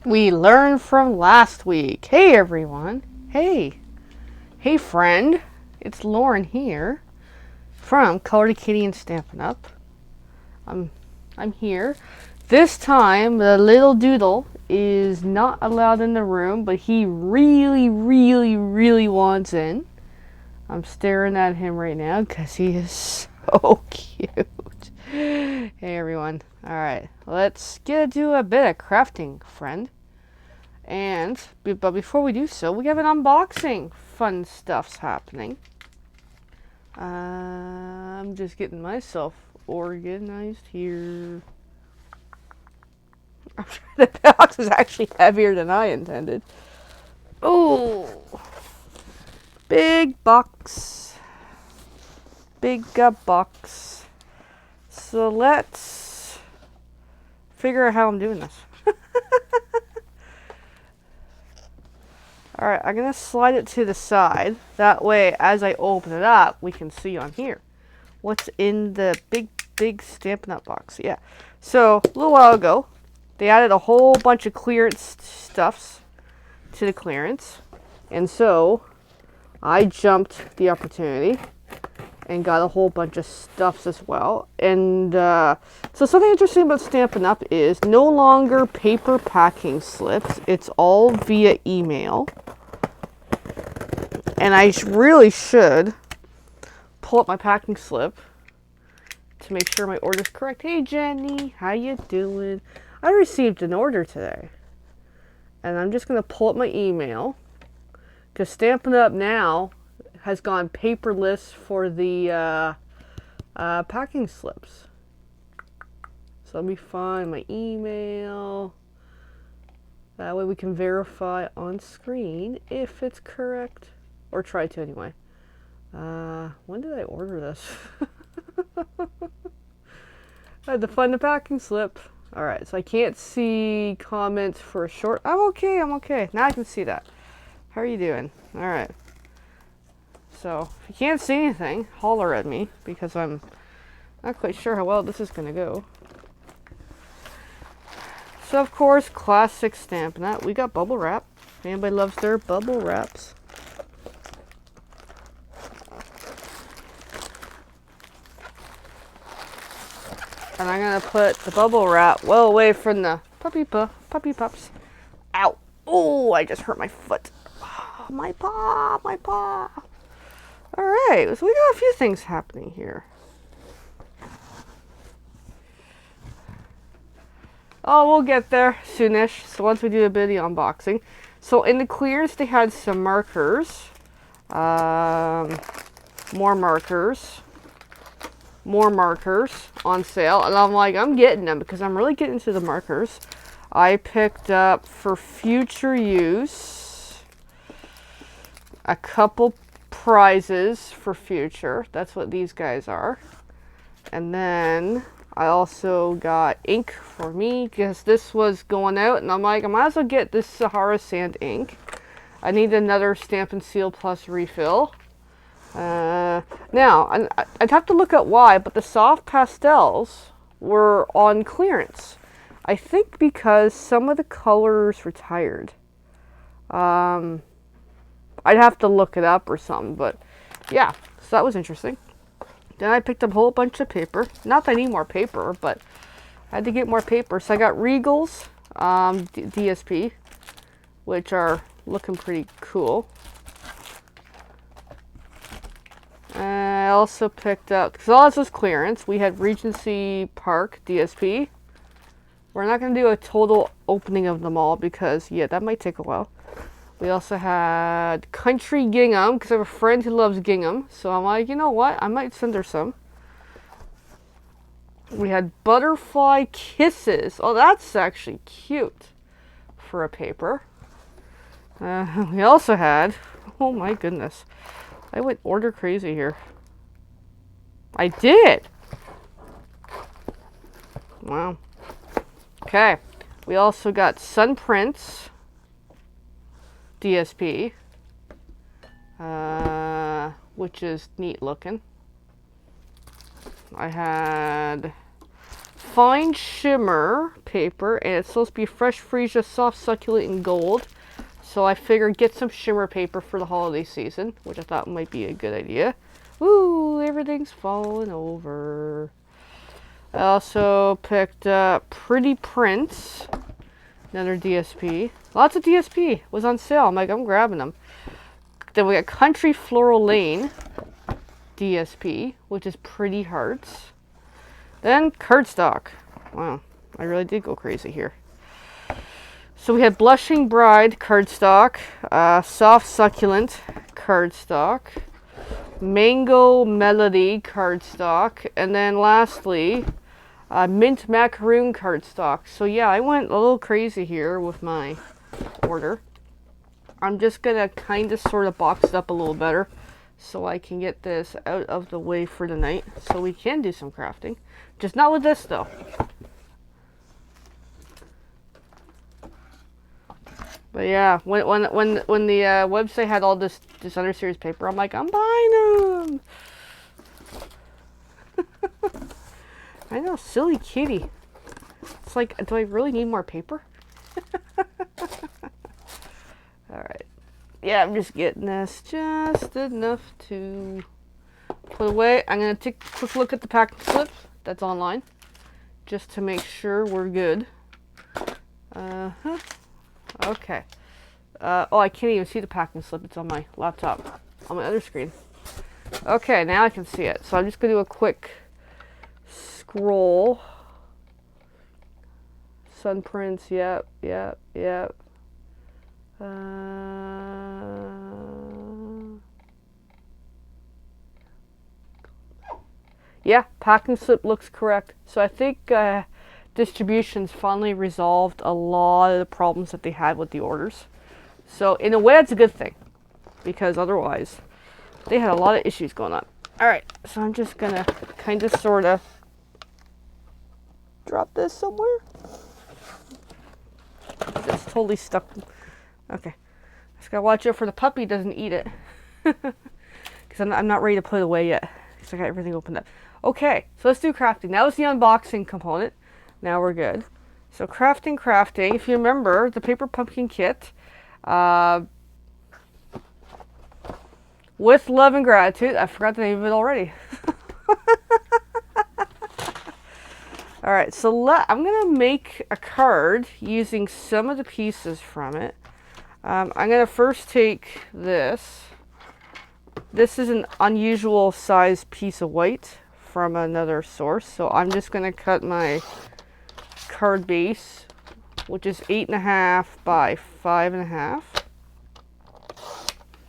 We learned from last week. Hey everyone. Hey. Hey friend. It's Lauren here from Color Kitty and Stampin' Up. I'm here. This time the little doodle is not allowed in the room, but he really wants in. I'm staring at him right now because he is so cute. Hey everyone. Alright, let's get to a bit of crafting, friend. But before we do so, we have an unboxing. Fun stuff's happening. I'm just getting myself organized here. The box is actually heavier than I intended. Oh, big box. Big box. So let's figure out how I'm doing this. Alright, I'm going to slide it to the side. That way, as I open it up, we can see on here what's in the big Stampin' Up! Box. Yeah. So, a little while ago, they added a whole bunch of clearance stuffs to the clearance. And so, I jumped the opportunity and got a whole bunch of stuffs as well. And so something interesting about Stampin' Up! Is no longer paper packing slips. It's all via email. And I really should pull up my packing slip to make sure my order's correct. Hey Jenny, how you doing? I received an order today. And I'm just going to pull up my email. Because Stampin' Up! Now has gone paperless for the packing slips. So let me find my email. That way we can verify on screen if it's correct. Or try to anyway. When did I order this? I had to find the packing slip. Alright, so I can't see comments for a short... I'm okay. Now I can see that. How are you doing? Alright. So, if you can't see anything, holler at me, because I'm not quite sure how well this is going to go. So, of course, classic Stampin' Up! We got bubble wrap. Anybody loves their bubble wraps. And I'm going to put the bubble wrap well away from the puppy pups. Ow. Oh, I just hurt my foot. Oh, my paw. Alright, so we got a few things happening here. Oh, we'll get there soonish. So once we do a bit of the unboxing. So in the clearance, they had some markers. More markers on sale, and I'm like, I'm getting them because I'm really getting into the markers. I picked up for future use a couple prizes for future. That's what these guys are. And then I also got ink for me because this was going out, and I'm like, I might as well get this Sahara Sand ink. I need another Stampin' Seal Plus refill. Now, I'd have to look at why, but the soft pastels were on clearance. I think because some of the colors retired. I'd have to look it up or something, but yeah, so that was interesting. Then I picked up a whole bunch of paper. Not that I need more paper, but I had to get more paper. So I got Regal's DSP, which are looking pretty cool. I also picked up, because all this was clearance, we had Regency Park DSP. We're not going to do a total opening of them all because, yeah, that might take a while. We also had Country Gingham, because I have a friend who loves gingham. So I'm like, you know what? I might send her some. We had Butterfly Kisses. Oh, that's actually cute for a paper. We also had, oh my goodness. I went order crazy here. I did. Wow. Okay. We also got Sun Prince DSP, which is neat looking. I had fine shimmer paper, and it's supposed to be fresh freesia, soft, succulent, and gold. So I figured get some shimmer paper for the holiday season, which I thought might be a good idea. Ooh, everything's falling over. I also picked up Pretty Prince, another DSP. Lots of DSP was on sale. I'm like, I'm grabbing them. Then we got Country Floral Lane DSP, which is Pretty Hearts. Then cardstock. Wow, I really did go crazy here. So we had Blushing Bride cardstock, Soft Succulent cardstock, Mango Melody cardstock, and then lastly, Mint Macaroon cardstock. So yeah, I went a little crazy here with my order. I'm just gonna kind of sort of box it up a little better so I can get this out of the way for the night so we can do some crafting. Just not with this though. But yeah, when the website had all this other series paper, I'm like, I'm buying them. I know, silly kitty. It's like, do I really need more paper? Alright. Yeah, I'm just getting this just enough to put away. I'm going to take a quick look at the packing slip that's online, just to make sure we're good. Okay. Oh, I can't even see the packing slip. It's on my laptop, on my other screen. Okay, now I can see it. So I'm just going to do a quick scroll. Sun prints, yep. Yeah, packing slip looks correct. So I think distribution's finally resolved a lot of the problems that they had with the orders. So in a way, that's a good thing, because otherwise they had a lot of issues going on. All right, so I'm just gonna kind of sort of drop this somewhere. It's totally stuck. Okay, just gotta watch out for the puppy doesn't eat it, because I'm not ready to put it away yet, because I got everything opened up. Okay, so let's do crafting. That was the unboxing component. Now we're good. So crafting. If you remember the paper pumpkin kit, with love and gratitude. I forgot the name of it already. All right, so I'm gonna make a card using some of the pieces from it. I'm gonna first take this. This is an unusual size piece of white from another source, so I'm just gonna cut my card base, which is 8.5 by 5.5.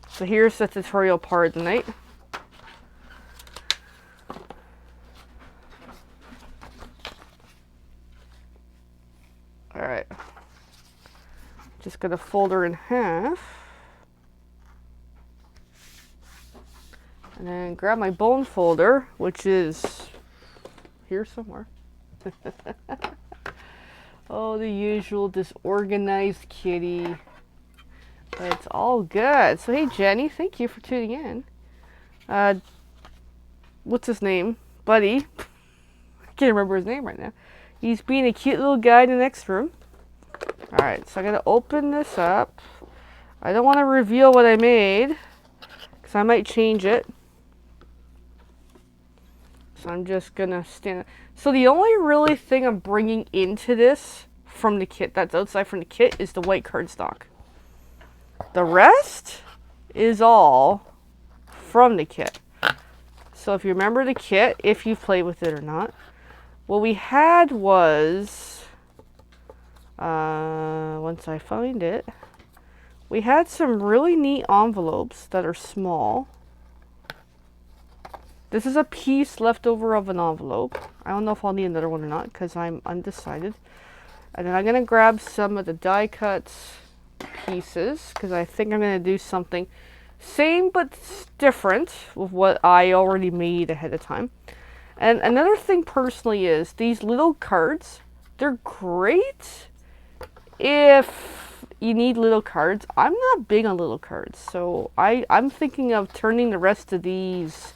So here's the tutorial part of the night. All right, just gonna fold her in half. And then grab my bone folder, which is here somewhere. Oh, the usual disorganized kitty. But it's all good. So hey Jenny, thank you for tuning in. What's his name? Buddy. I can't remember his name right now. He's being a cute little guy in the next room. Alright, so I'm gonna open this up. I don't want to reveal what I made, because I might change it. So I'm just gonna stand. So the only really thing I'm bringing into this from the kit, that's outside from the kit, is the white cardstock. The rest is all from the kit. So if you remember the kit, if you played with it or not, what we had was, once I find it, we had some really neat envelopes that are small. This is a piece left over of an envelope. I don't know if I'll need another one or not, because I'm undecided. And then I'm going to grab some of the die cuts pieces, because I think I'm going to do something same but different with what I already made ahead of time. And another thing personally is these little cards, they're great if you need little cards. I'm not big on little cards, so I'm thinking of turning the rest of these,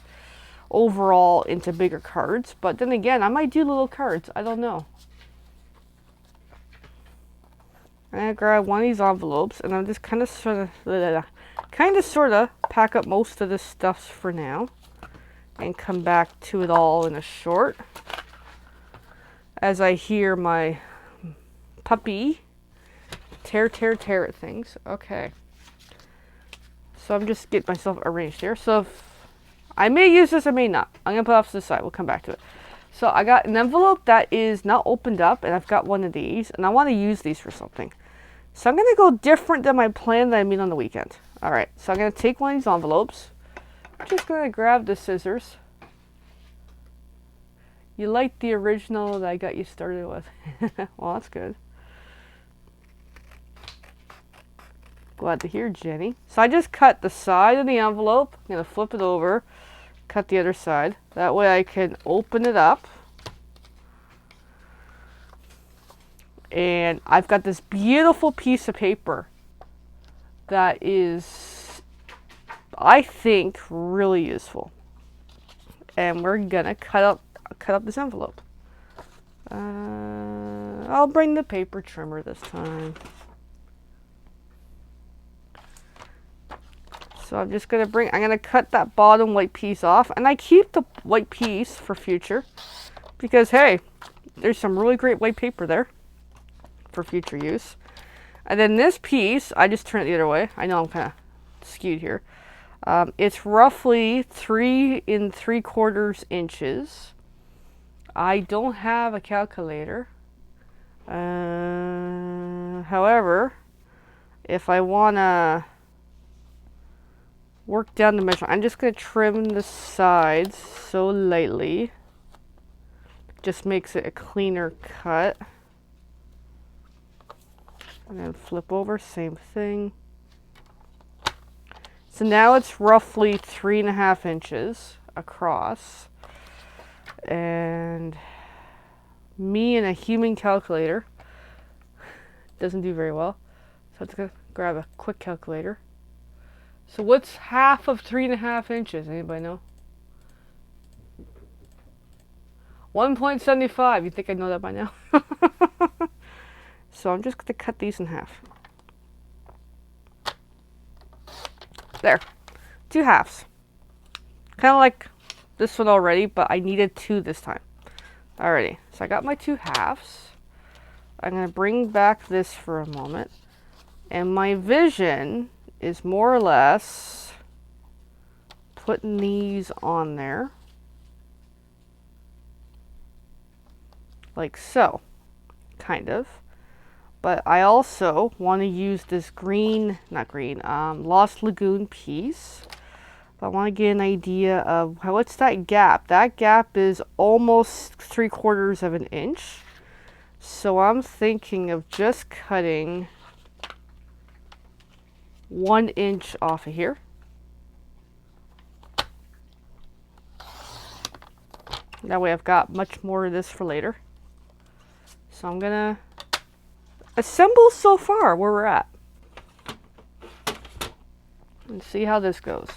overall into bigger cards. But then again, I might do little cards. I don't know. I'm going to grab one of these envelopes, and I'm just kind of sort of pack up most of this stuff for now and come back to it all in a short as I hear my puppy tear at things. Okay. So I'm just getting myself arranged here. So if I may use this, I may not. I'm going to put it off to the side. We'll come back to it. So I got an envelope that is not opened up, and I've got one of these, and I want to use these for something. So I'm going to go different than my plan that I made on the weekend. All right, so I'm going to take one of these envelopes. I'm just going to grab the scissors. You like the original that I got you started with. Well, that's good. Glad to hear, Jenny. So I just cut the side of the envelope. I'm going to flip it over, cut the other side. That way I can open it up. And I've got this beautiful piece of paper that is, I think, really useful. And we're gonna cut up this envelope. I'll bring the paper trimmer this time. So I'm just gonna I'm gonna cut that bottom white piece off, and I keep the white piece for future because hey, there's some really great white paper there for future use. And then this piece, I just turn it the other way. I know I'm kind of skewed here. It's roughly 3 3/4 inches. I don't have a calculator. However, if I want to work down the measurement, I'm just going to trim the sides so lightly. Just makes it a cleaner cut. And then flip over, same thing. So now it's roughly 3.5 inches across. And me and a human calculator doesn't do very well. So I'm just gonna grab a quick calculator. So what's half of 3.5 inches? Anybody know? 1.75. You think I know that by now? So I'm just going to cut these in half. There. 2 halves. Kind of like this one already, but I needed 2 this time. Alrighty. So I got my 2 halves. I'm going to bring back this for a moment. And my vision is more or less putting these on there. Like so. Kind of. But I also want to use this Lost Lagoon piece. But I want to get an idea of what's that gap. That gap is almost 3/4 inch. So I'm thinking of just cutting 1 inch off of here. That way I've got much more of this for later. So I'm gonna assemble so far where we're at. And see how this goes.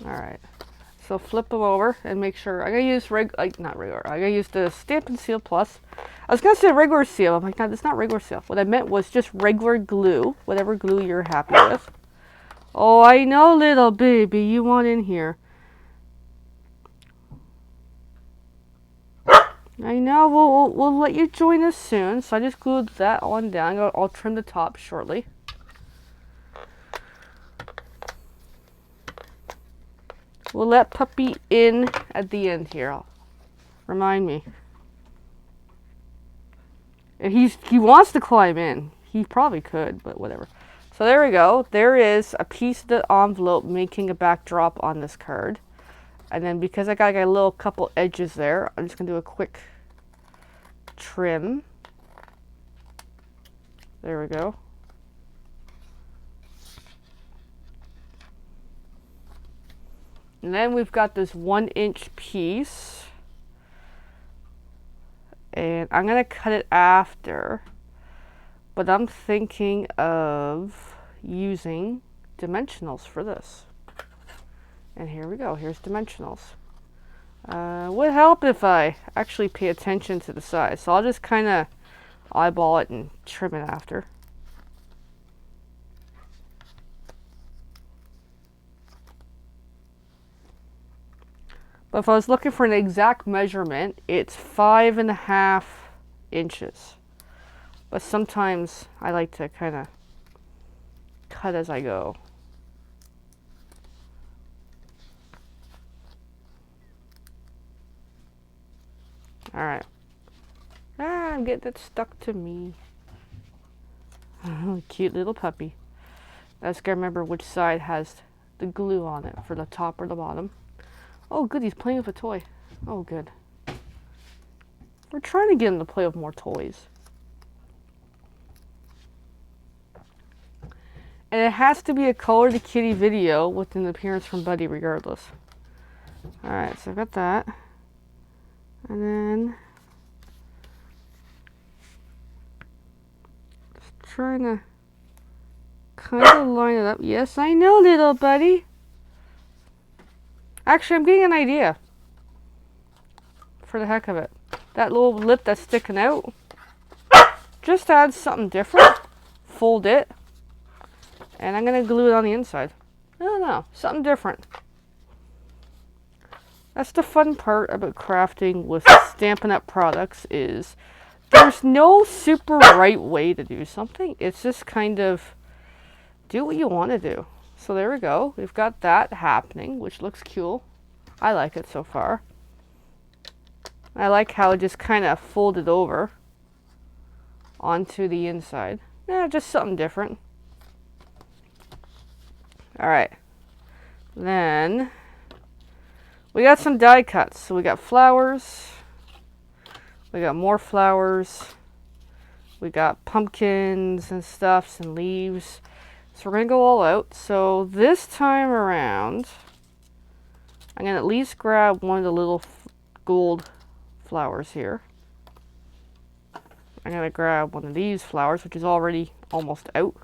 Alright. So flip them over and make sure. I'm going to use I'm going to use the Stampin' Seal Plus. I was going to say regular seal. I'm like, no, that's not regular seal. What I meant was just regular glue. Whatever glue you're happy with. Oh, I know, little baby. You want in here. I know, we'll let you join us soon. So I just glued that on down. I'll trim the top shortly. We'll let Puppy in at the end here. Remind me. And he wants to climb in. He probably could, but whatever. So there we go. There is a piece of the envelope making a backdrop on this card. And then because I got a little couple edges there, I'm just going to do a quick trim. There we go. And then we've got this 1 inch piece. And I'm going to cut it after. But I'm thinking of using dimensionals for this. And here we go. Here's dimensionals. Would help if I actually pay attention to the size. So I'll just kind of eyeball it and trim it after. But if I was looking for an exact measurement, it's 5.5 inches. But sometimes I like to kind of cut as I go. Alright. I'm getting it stuck to me. Cute little puppy. I just gotta remember which side has the glue on it, for the top or the bottom. Oh, good, he's playing with a toy. Oh, good. We're trying to get him to play with more toys. And it has to be a Color the Kitty video with an appearance from Buddy regardless. Alright, so I've got that. And then just trying to kind of line it up. Yes, I know, little buddy. Actually, I'm getting an idea. For the heck of it. That little lip that's sticking out. Just add something different. Fold it. And I'm going to glue it on the inside. I don't know. Something different. That's the fun part about crafting with Stampin' Up! Products is there's no super right way to do something. It's just kind of do what you want to do. So there we go. We've got that happening, which looks cool. I like it so far. I like how it just kind of folded over onto the inside. Yeah, just something different. Alright. Then we got some die cuts. So we got flowers. We got more flowers. We got pumpkins and stuffs and leaves. So we're going to go all out. So this time around, I'm going to at least grab one of the little gold flowers here. I'm going to grab one of these flowers, which is already almost out.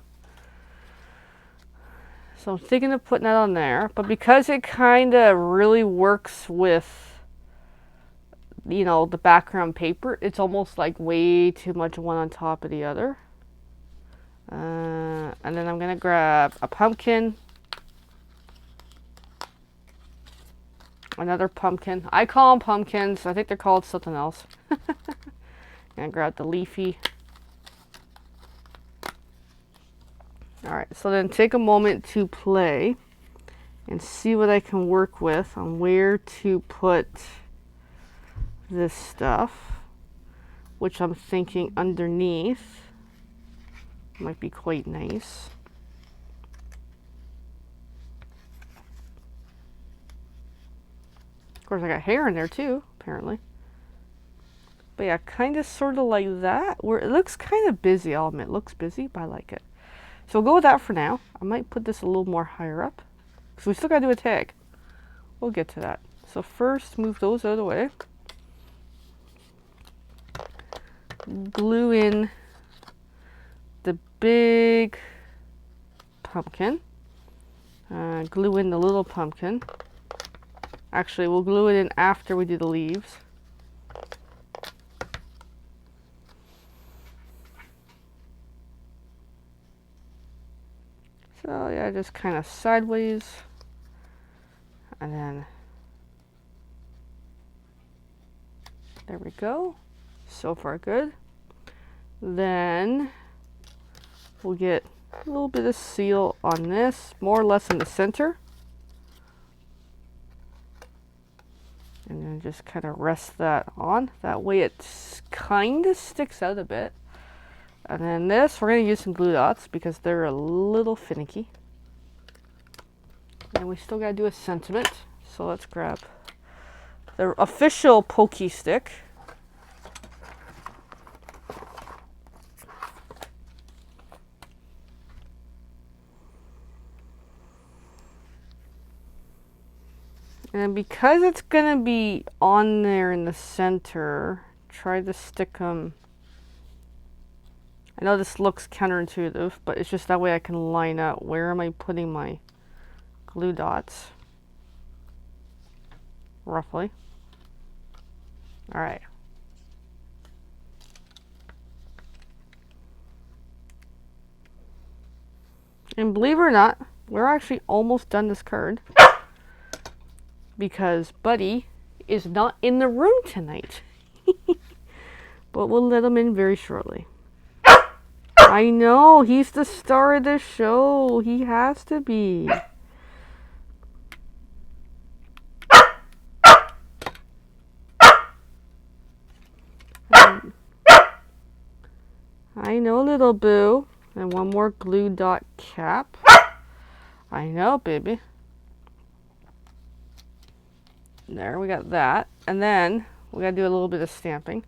So I'm thinking of putting that on there. But because it kind of really works with, you know, the background paper, it's almost like way too much one on top of the other. And then I'm going to grab a pumpkin. Another pumpkin. I call them pumpkins. I think they're called something else. And grab the leafy. Alright, so then take a moment to play and see what I can work with on where to put this stuff, which I'm thinking underneath might be quite nice. Of course, I got hair in there too, apparently. But yeah, kind of sort of like that, where it looks kind of busy. I'll admit, it looks busy, but I like it. So we'll go with that for now. I might put this a little more higher up, because we still got to do a tag. We'll get to that. So first, move those out of the way. Glue in the big pumpkin. Glue in the little pumpkin. Actually, we'll glue it in after we do the leaves. So yeah, just kind of sideways. And then there we go. So far good. Then we'll get a little bit of seal on this, more or less in the center. And then just kind of rest that on. That way it kind of sticks out a bit. And then this, we're going to use some glue dots because they're a little finicky. And we still got to do a sentiment. So let's grab the official pokey stick. And because it's going to be on there in the center, try to stick them. I know this looks counterintuitive, but it's just that way I can line out where am I putting my glue dots. roughly. All right. And believe it or not, we're actually almost done this card because Buddy is not in the room tonight. But we'll let him in very shortly. I know, he's the star of the show. He has to be. I know, little boo. And one more glue dot cap. I know, baby. There, we got that. And then we got to do a little bit of stamping.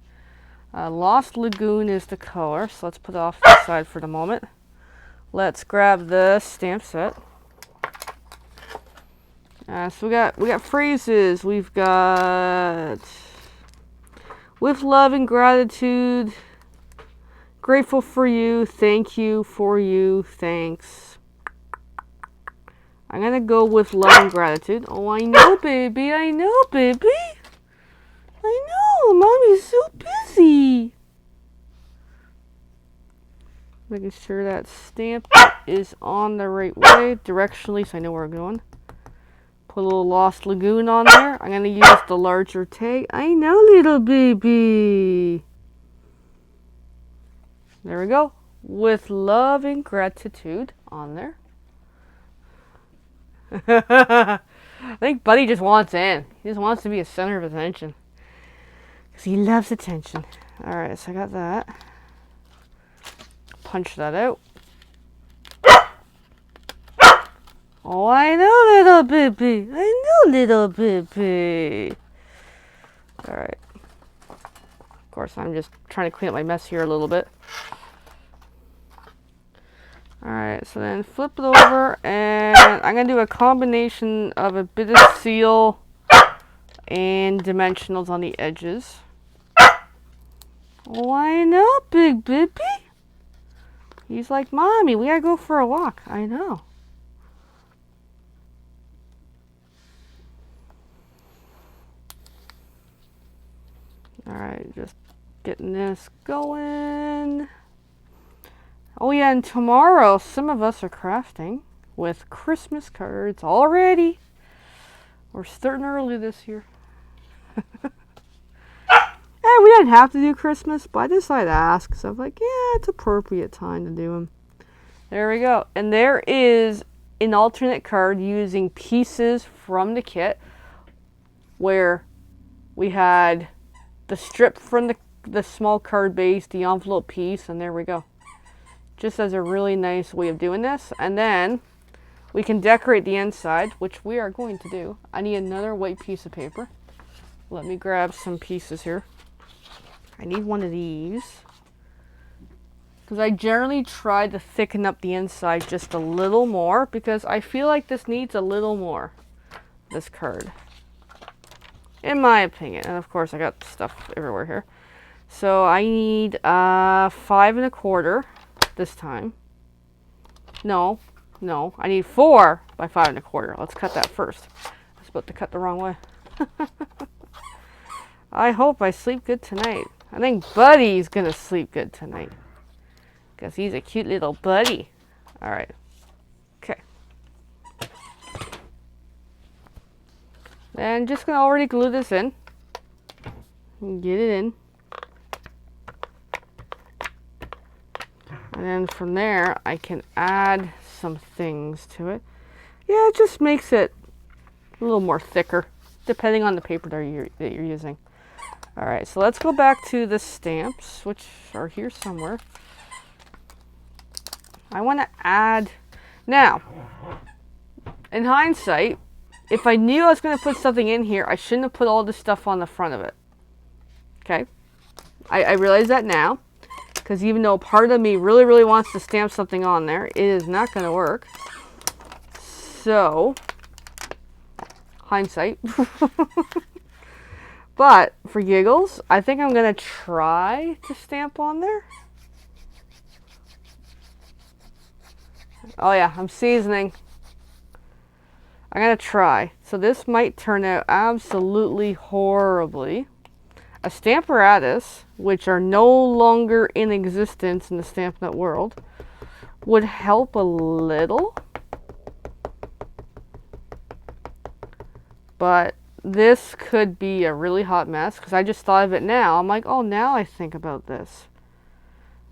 Lost Lagoon is the color, so let's put it off to the side for the moment. Let's grab the stamp set. So we got phrases. We've got with love and gratitude, grateful for you, thank you for you, thanks. I'm gonna go with love and gratitude. Oh, I know, baby. I know, baby. I know. Mommy's so busy. Making sure that stamp is on the right way, directionally, so I know where I'm going. Put a little Lost Lagoon on there. I'm gonna use the larger tag. I know, little baby. There we go. With love and gratitude on there. I think Buddy just wants in. He just wants to be a center of attention. Because he loves attention. Alright, so I got that. Punch that out. Oh, I know, little baby. I know, little baby. Alright. Of course, I'm just trying to clean up my mess here a little bit. Alright, so then flip it over, and I'm going to do a combination of a bit of seal and dimensionals on the edges. Oh, I know, big baby. He's like, Mommy, we got to go for a walk. I know. Alright, just getting this going. Oh yeah, and tomorrow some of us are crafting with Christmas cards already. We're starting early this year. Hey, we didn't have to do Christmas, but I decided to ask. So I'm like, yeah, it's appropriate time to do them. There we go. And there is an alternate card using pieces from the kit where we had the strip from the small card base, the envelope piece, and there we go. Just as a really nice way of doing this. And then we can decorate the inside, which we are going to do. I need another white piece of paper. Let me grab some pieces here. I need one of these. Because I generally try to thicken up the inside just a little more, because I feel like this needs a little more, this card. In my opinion. And of course I got stuff everywhere here. So I need 5 1/4 this time. No, I need 4 by 5 1/4. Let's cut that first. I was about to cut the wrong way. I hope I sleep good tonight. I think Buddy's gonna sleep good tonight. Because he's a cute little buddy. Alright. Okay. Then just gonna already glue this in. And get it in. And then from there, I can add some things to it. Yeah, it just makes it a little more thicker, depending on the paper that you're using. All right, so let's go back to the stamps, which are here somewhere. I want to add... Now, in hindsight, if I knew I was going to put something in here, I shouldn't have put all this stuff on the front of it. Okay? I realize that now. Because even though part of me really, really wants to stamp something on there, it is not going to work. So, hindsight. But, for giggles, I think I'm going to try to stamp on there. Oh yeah, I'm seasoning. I'm going to try. So this might turn out absolutely horribly. A Stamparatus, which are no longer in existence in the Stampin' Up! World, would help a little. But this could be a really hot mess because I just thought of it now. I'm like, oh, now I think about this.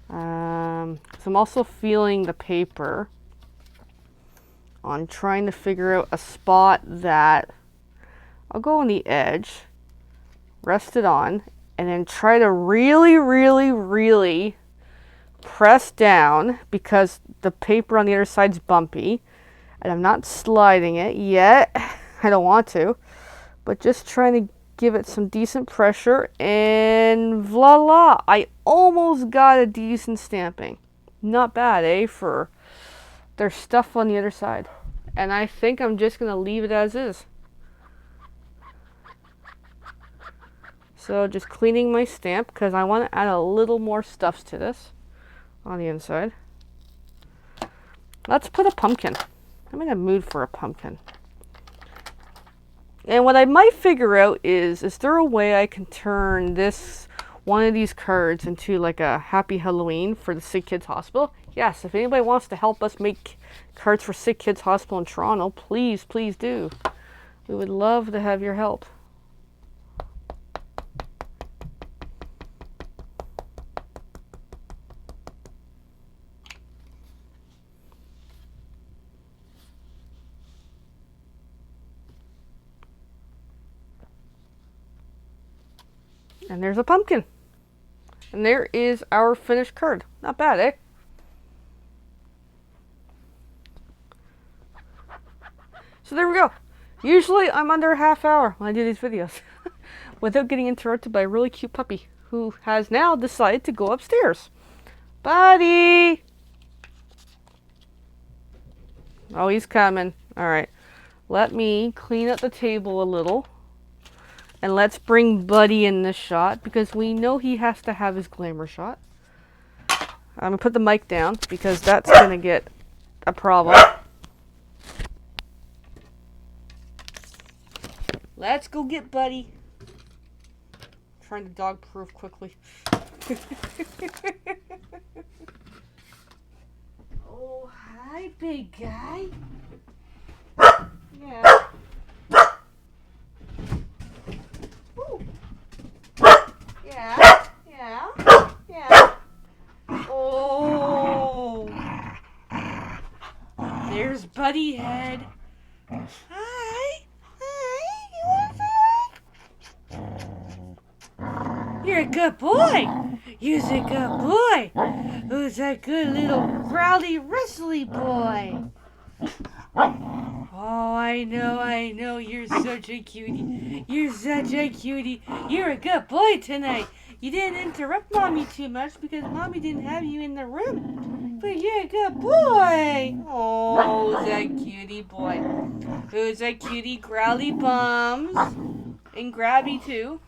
So I'm also feeling the paper on trying to figure out a spot that I'll go on the edge, rest it on, and then try to really, really, really press down because the paper on the other side's bumpy and I'm not sliding it yet. I don't want to, but just trying to give it some decent pressure, and voila, I almost got a decent stamping. Not bad, eh, for there's stuff on the other side. And I think I'm just going to leave it as is. So just cleaning my stamp because I want to add a little more stuffs to this on the inside. Let's put a pumpkin. I'm in a mood for a pumpkin. And what I might figure out is there a way I can turn one of these cards into like a Happy Halloween for the Sick Kids Hospital? Yes, if anybody wants to help us make cards for Sick Kids Hospital in Toronto, please, please do. We would love to have your help. And there's a pumpkin. And there is our finished card. Not bad, eh? So there we go. Usually I'm under a half hour when I do these videos without getting interrupted by a really cute puppy who has now decided to go upstairs. Buddy! Oh, he's coming. All right. Let me clean up the table a little. And let's bring Buddy in this shot because we know he has to have his glamour shot. I'm going to put the mic down because that's going to get a problem. Let's go get Buddy. Trying to dog proof quickly. Oh, hi, big guy. Yeah. Yeah, yeah. Oh. There's Buddy Head. Hi. You want to say hi? You're a good boy. You're a good boy. Who's that good little growly, wrestly boy? Oh, I know. You're such a cutie. You're a good boy tonight. You didn't interrupt Mommy too much because Mommy didn't have you in the room. But you're a good boy. Oh, who's that cutie boy? Who's that cutie growly bums? And grabby too.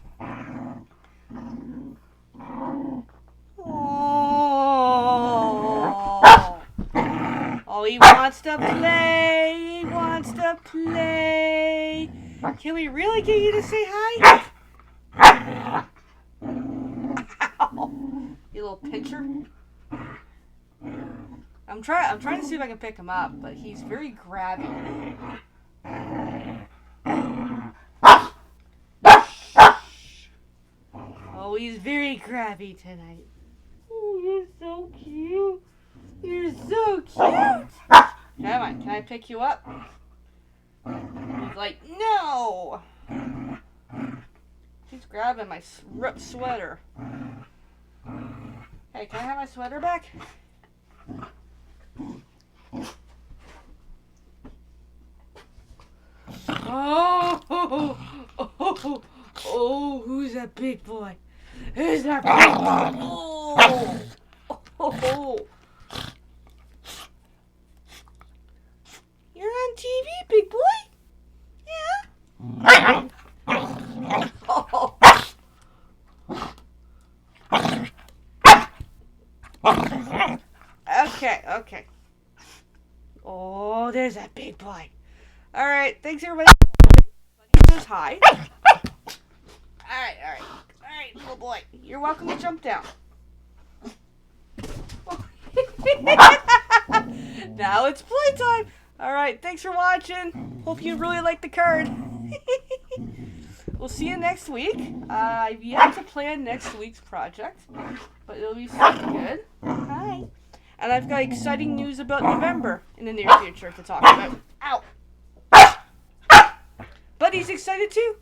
Oh. Oh, he wants to play. Can we really get you to say hi? Ow. You little pincher. I'm trying to see if I can pick him up, but he's very grabby. Oh, he's very grabby tonight. Oh, you're so cute. Come on, can I pick you up? He's like, no! He's grabbing my sweater. Hey, can I have my sweater back? Oh, who's that big boy? Who's that big boy? Oh. You're on TV, big boy? Yeah? Oh. Okay. Oh, there's that big boy. All right. Thanks, everybody. Buddy says hi. All right, little boy. You're welcome to jump down. Now it's playtime. All right. Thanks for watching. Hope you really like the card. We'll see you next week. I've yet to plan next week's project, but it'll be something good. Hi. And I've got exciting news about November in the near future to talk about. Ow. Buddy's excited too.